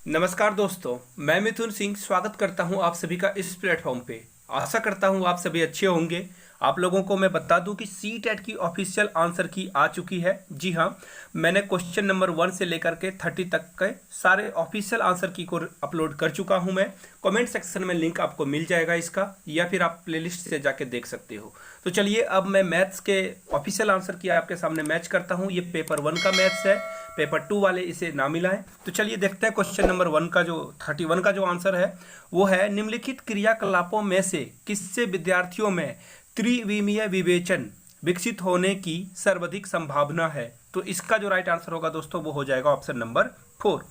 नमस्कार दोस्तों, मैं मिथुन सिंह स्वागत करता हूं आप सभी का इस प्लेटफॉर्म पे। आशा करता हूं आप सभी अच्छे होंगे। आप लोगों को मैं बता दूं कि सी टेट की ऑफिशियल आंसर की आ चुकी है। जी हां, मैंने क्वेश्चन नंबर 1 से लेकर के 30 तक के सारे ऑफिशियल आंसर की को अपलोड कर चुका हूं मैं। कमेंट सेक्शन में लिंक आपको मिल जाएगा इसका, या फिर आप प्लेलिस्ट से जाके देख सकते हो। तो चलिए अब मैं मैथ्स के ऑफिशियल आंसर की आपके सामने मैच करता हूं। ये पेपर 1 का मैथ्स है, पेपर 2 वाले इसे ना मिलाएं। तो चलिए देखते हैं क्वेश्चन नंबर 1 का जो 31 का जो आंसर है वो है, निम्नलिखित क्रियाकलापों में से किससे विद्यार्थियों में त्रिविमीय विवेचन विकसित होने की सर्वाधिक संभावना है। तो इसका जो राइट आंसर होगा दोस्तों वो हो जाएगा ऑप्शन नंबर 4।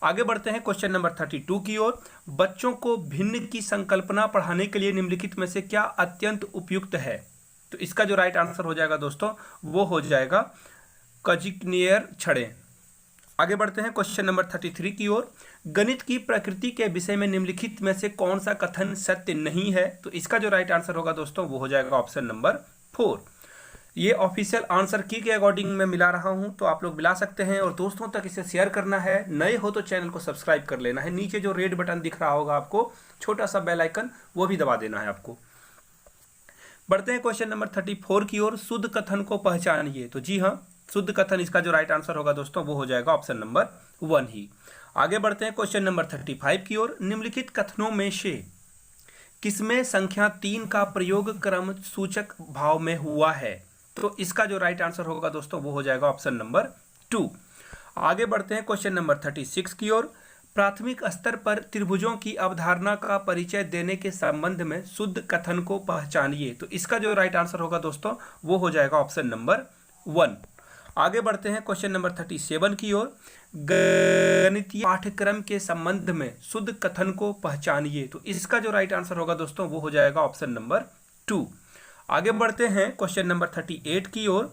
आगे बढ़ते हैं क्वेश्चन नंबर 32 की ओर। बच्चों को भिन्न की संकल्पना पढ़ाने के लिए निम्नलिखित में से क्या अत्यंत उपयुक्त है। तो इसका जो राइट आंसर हो जाएगा दोस्तों वो हो जाएगा कजिकनियर छड़ें। आगे बढ़ते हैं क्वेश्चन नंबर 33 की ओर। गणित की प्रकृति के विषय में निम्नलिखित में से कौन सा कथन सत्य नहीं है। तो इसका जो राइट आंसर होगा दोस्तों वो हो जाएगा ऑप्शन नंबर 4। ये ऑफिशियल आंसर की के अकॉर्डिंग मैं मिला रहा हूं, तो आप लोग मिला सकते हैं और दोस्तों तक इसे शेयर करना है। नए हो तो चैनल को सब्सक्राइब कर लेना है। नीचे जो रेड बटन दिख रहा होगा आपको, छोटा सा बेल आइकन, वो भी दबा देना है आपको। बढ़ते हैं क्वेश्चन नंबर 34 की ओर। शुद्ध कथन को पहचानिए। तो जी हाँ, शुद्ध कथन इसका जो राइट आंसर होगा दोस्तों वो हो जाएगा ऑप्शन नंबर 1 ही। आगे बढ़ते हैं क्वेश्चन नंबर 35 की ओर। निम्नलिखित कथनों में से किसमें संख्या 3 का प्रयोग क्रम सूचक भाव में हुआ है। तो इसका जो राइट आंसर होगा दोस्तों वो हो जाएगा ऑप्शन नंबर 2। आगे बढ़ते हैं क्वेश्चन नंबर 36 की ओर। प्राथमिक स्तर पर त्रिभुजों की अवधारणा का परिचय देने के संबंध में शुद्ध कथन को पहचानिए। तो इसका जो राइट आंसर होगा दोस्तों वो हो जाएगा ऑप्शन नंबर 1। आगे बढ़ते हैं क्वेश्चन नंबर 37 की ओर। गणितीय पाठ्यक्रम के संबंध में शुद्ध कथन को पहचानिए। तो इसका जो राइट आंसर होगा दोस्तों वो हो जाएगा ऑप्शन नंबर 2। आगे बढ़ते हैं क्वेश्चन नंबर 38 की ओर।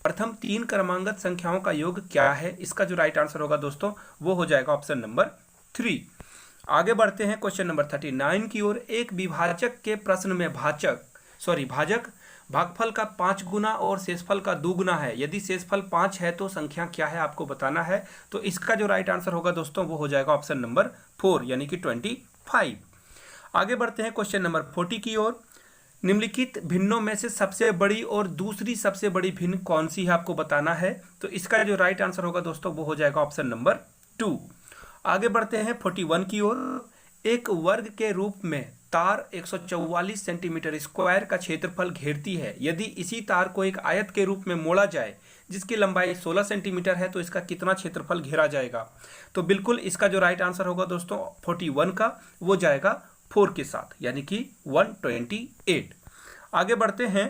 प्रथम 3 क्रमांगत संख्याओं का योग क्या है। इसका जो राइट आंसर होगा दोस्तों वो हो जाएगा ऑप्शन नंबर 3। आगे बढ़ते हैं क्वेश्चन नंबर 39 की ओर। एक विभाजक के प्रश्न में भाजक भागफल का 5 गुना और शेषफल का 2 गुना है। यदि शेषफल 5 है तो संख्या क्या है आपको बताना है। तो इसका जो राइट आंसर होगा दोस्तों वो हो जाएगा ऑप्शन नंबर 4 यानी कि 25। आगे बढ़ते हैं क्वेश्चन नंबर 40 की ओर। निम्नलिखित भिन्नों में से सबसे बड़ी और दूसरी सबसे बड़ी भिन्न कौन सी है आपको बताना है। तो इसका जो राइट आंसर होगा दोस्तों वो हो जाएगा ऑप्शन नंबर 2। आगे बढ़ते हैं 41 की ओर। एक वर्ग के रूप में तार 144 सेंटीमीटर स्क्वायर का क्षेत्रफल घेरती है। यदि इसी तार को एक आयत के रूप में मोड़ा जाए जिसकी लंबाई 16 सेंटीमीटर है तो इसका कितना क्षेत्रफल घेरा जाएगा। तो बिल्कुल इसका जो राइट आंसर होगा दोस्तों 41 का वो जाएगा 4 के साथ यानी कि 128। आगे बढ़ते हैं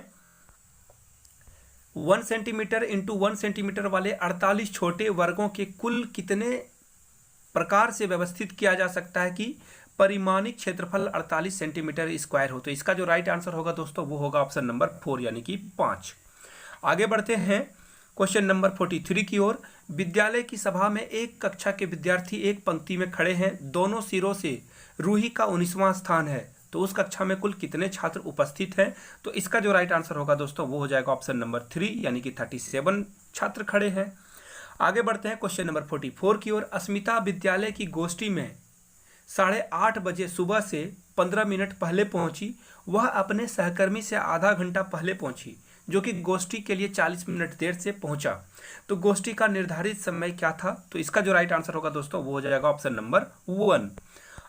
1 सेंटीमीटर इंटू 1 सेंटीमीटर वाले 48 छोटे वर्गों के कुल कितने प्रकार से व्यवस्थित किया जा सकता है कि परिमाणिक क्षेत्रफल 48 सेंटीमीटर स्क्वायर हो। तो इसका जो राइट आंसर होगा दोस्तों वो होगा ऑप्शन नंबर 4 यानी कि 5। आगे बढ़ते हैं क्वेश्चन नंबर 43 की ओर। विद्यालय की सभा में एक कक्षा के विद्यार्थी एक पंक्ति में खड़े हैं। दोनों सिरों से रूही का 19वां स्थान है। तो उस कक्षा में कुल कितने छात्र उपस्थित हैं। तो इसका जो राइट आंसर होगा दोस्तों वो हो जाएगा ऑप्शन नंबर 3 यानी कि 37 छात्र खड़े हैं। आगे बढ़ते हैं क्वेश्चन नंबर 44 की ओर। अस्मिता विद्यालय की गोष्ठी में 8:30 बजे सुबह से 15 मिनट पहले पहुंची। वह अपने सहकर्मी से आधा घंटा पहले पहुंची जो कि गोष्ठी के लिए 40 मिनट देर से पहुंचा। तो गोष्ठी का निर्धारित समय क्या था। तो इसका जो राइट आंसर होगा दोस्तों वो हो जाएगा ऑप्शन नंबर 1।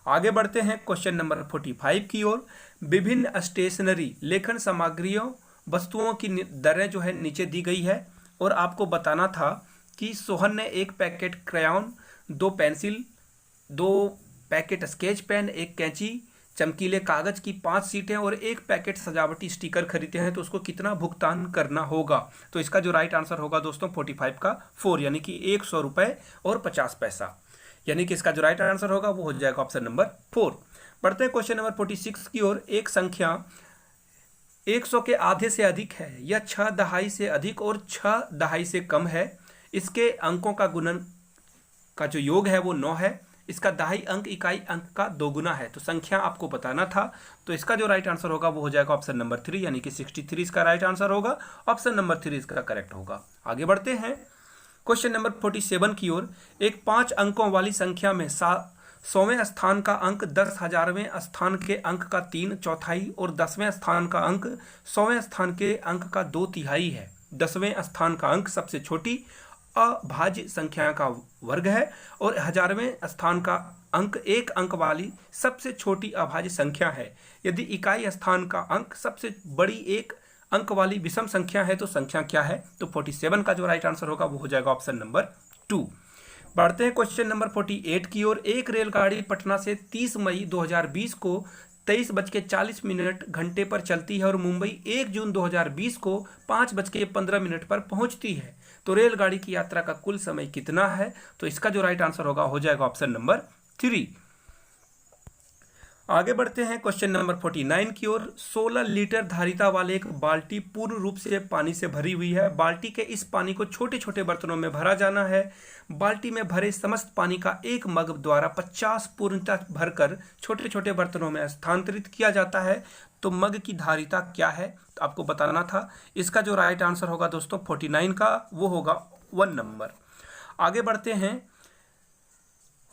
आगे बढ़ते हैं क्वेश्चन नंबर 45 की ओर। विभिन्न स्टेशनरी लेखन सामग्रियों वस्तुओं की दरें जो है नीचे दी गई है और आपको बताना था कि सोहन ने 1 packet crayon, 2 pencil, 2 packet sketch pen, 1 कैंची, चमकीले कागज की 5 सीटें और 1 पैकेट सजावटी स्टिकर खरीदते हैं तो उसको कितना भुगतान करना होगा। तो इसका जो राइट आंसर होगा दोस्तों 45 का 4 यानी कि 100 रुपये और 50 पैसा, यानी कि इसका जो राइट आंसर होगा वो हो जाएगा ऑप्शन नंबर 4। बढ़ते हैं क्वेश्चन नंबर 46 की ओर। एक संख्या 100 के आधे से अधिक है। यह 6 दहाई से अधिक और 6 दहाई से कम है। इसके अंकों का गुणन का जो योग है वो 9 है। इसका दहाई अंक इकाई अंक का 2 गुना है। तो संख्या आपको बताना था। तो इसका जो राइट आंसर होगा वो हो जाएगा ऑप्शन नंबर 3 यानी कि 63 इसका राइट आंसर होगा। ऑप्शन नंबर 3 इसका करेक्ट होगा। आगे बढ़ते हैं क्वेश्चन नंबर 47 की ओर, एक 5 अंकों वाली संख्या में 100वें स्थान का अंक 10,000वें स्थान के अंक का 3/4 और 10वें स्थान का अंक 100वें स्थान के अंक का 2/3 है। 10वें स्थान का अंक सबसे छोटी अभाज्य संख्या का वर्ग है और 1000वें स्थान का अंक 1 अंक वाली सबसे छोटी अभाज्य संख्या है। यदि इकाई स्थान का अंक सबसे बड़ी 1 अंक वाली विषम संख्या है तो संख्या क्या है? तो 47 का जो राइट आंसर होगा वो हो जाएगा ऑप्शन नंबर 2। बढ़ते हैं क्वेश्चन नंबर 48 की ओर। एक रेलगाड़ी पटना से 30 मई 2020 को 23:40 घंटे पर चलती है और मुंबई 1 जून 2020 को 5:15 पर पहुंचती है। तो रेलगाड़ी की यात्रा का कुल समय कितना है? तो इसका जो राइट आंसर होगा हो जाएगा ऑप्शन नंबर 3। आगे बढ़ते हैं क्वेश्चन नंबर 49 की ओर। 16 लीटर धारिता वाले एक बाल्टी पूर्ण रूप से पानी से भरी हुई है। बाल्टी के इस पानी को छोटे छोटे बर्तनों में भरा जाना है। बाल्टी में भरे समस्त पानी का एक मग द्वारा 50 पूर्णतः भरकर छोटे छोटे बर्तनों में स्थानांतरित किया जाता है। तो मग की धारिता क्या है? तो आपको बताना था। इसका जो राइट आंसर होगा दोस्तों 49 का वो होगा 1 नंबर। आगे बढ़ते हैं।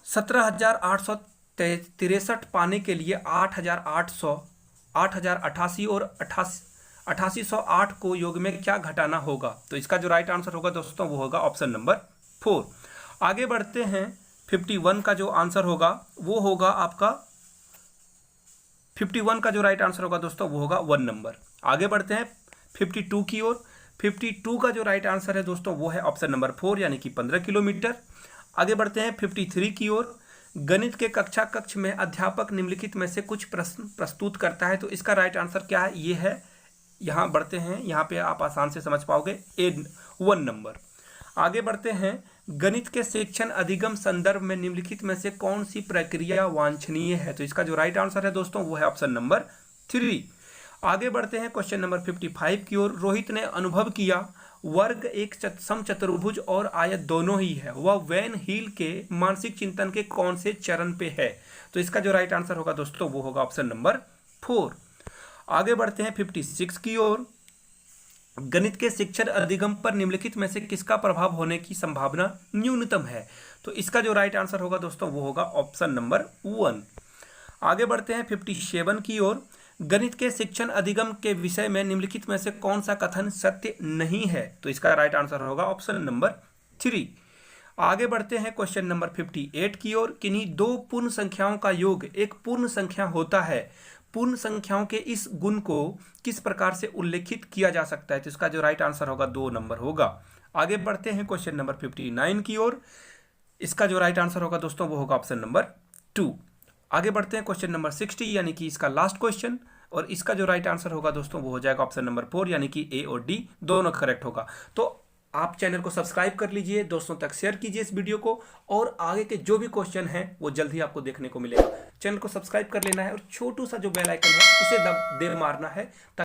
17,863 पाने के लिए 8,800, 8,088 और 8,808 को योग में क्या घटाना होगा? तो इसका जो राइट आंसर होगा दोस्तों वो होगा ऑप्शन नंबर 4। आगे बढ़ते हैं। 51 का जो आंसर होगा वो होगा आपका 51 का जो राइट आंसर होगा दोस्तों वो होगा 1 नंबर। आगे बढ़ते हैं 52 की ओर। 52 का जो राइट आंसर है दोस्तों वो है ऑप्शन नंबर 4 यानी कि 15 किलोमीटर। आगे बढ़ते हैं 53 की ओर। गणित के कक्षा कक्ष में अध्यापक निम्नलिखित में से कुछ प्रश्न प्रस्तुत करता है। तो इसका राइट आंसर क्या है? ये है। यहाँ बढ़ते हैं, यहाँ पे आप आसान से समझ पाओगे 1 नंबर। आगे बढ़ते हैं। गणित के शिक्षण अधिगम संदर्भ में निम्नलिखित में से कौन सी प्रक्रिया वांछनीय है? तो इसका जो राइट आंसर है दोस्तों वो है ऑप्शन नंबर 3। आगे बढ़ते हैं क्वेश्चन नंबर 55 की ओर। रोहित ने अनुभव किया वर्ग एक समचतुर्भुज और आयत दोनों ही है। वह वैन हील के मानसिक चिंतन के कौन से चरण पे है? तो इसका जो राइट आंसर होगा दोस्तों वो होगा ऑप्शन नंबर 4। आगे बढ़ते हैं 56 की ओर। गणित के शिक्षण अधिगम पर निम्नलिखित में से किसका प्रभाव होने की संभावना न्यूनतम है? तो इसका जो राइट आंसर होगा दोस्तों वो होगा ऑप्शन नंबर 1। आगे बढ़ते हैं 57 की ओर। गणित के शिक्षण अधिगम के विषय में निम्नलिखित में से कौन सा कथन सत्य नहीं है? तो इसका राइट आंसर होगा ऑप्शन नंबर 3। आगे बढ़ते हैं क्वेश्चन नंबर 58 की ओर। किन्हीं दो पूर्ण संख्याओं का योग एक पूर्ण संख्या होता है। पूर्ण संख्याओं के इस गुण को किस प्रकार से उल्लेखित किया जा सकता है? तो इसका जो राइट आंसर होगा 2 नंबर होगा। आगे बढ़ते हैं क्वेश्चन नंबर 59 की ओर। इसका जो राइट आंसर होगा दोस्तों वो होगा ऑप्शन नंबर 2। आगे बढ़ते हैं क्वेश्चन नंबर 60 यानी कि इसका लास्ट क्वेश्चन, और इसका जो राइट आंसर होगा दोस्तों वो हो जाएगा ऑप्शन नंबर 4 यानी कि ए और डी दोनों करेक्ट होगा। तो आप चैनल को सब्सक्राइब कर लीजिए, दोस्तों तक शेयर कीजिए इस वीडियो को, और आगे के जो भी क्वेश्चन हैं वो जल्द ही आपको देखने को मिलेगा। चैनल को सब्सक्राइब कर लेना है और छोटू सा जो बेल आइकन है उसे दे मारना है।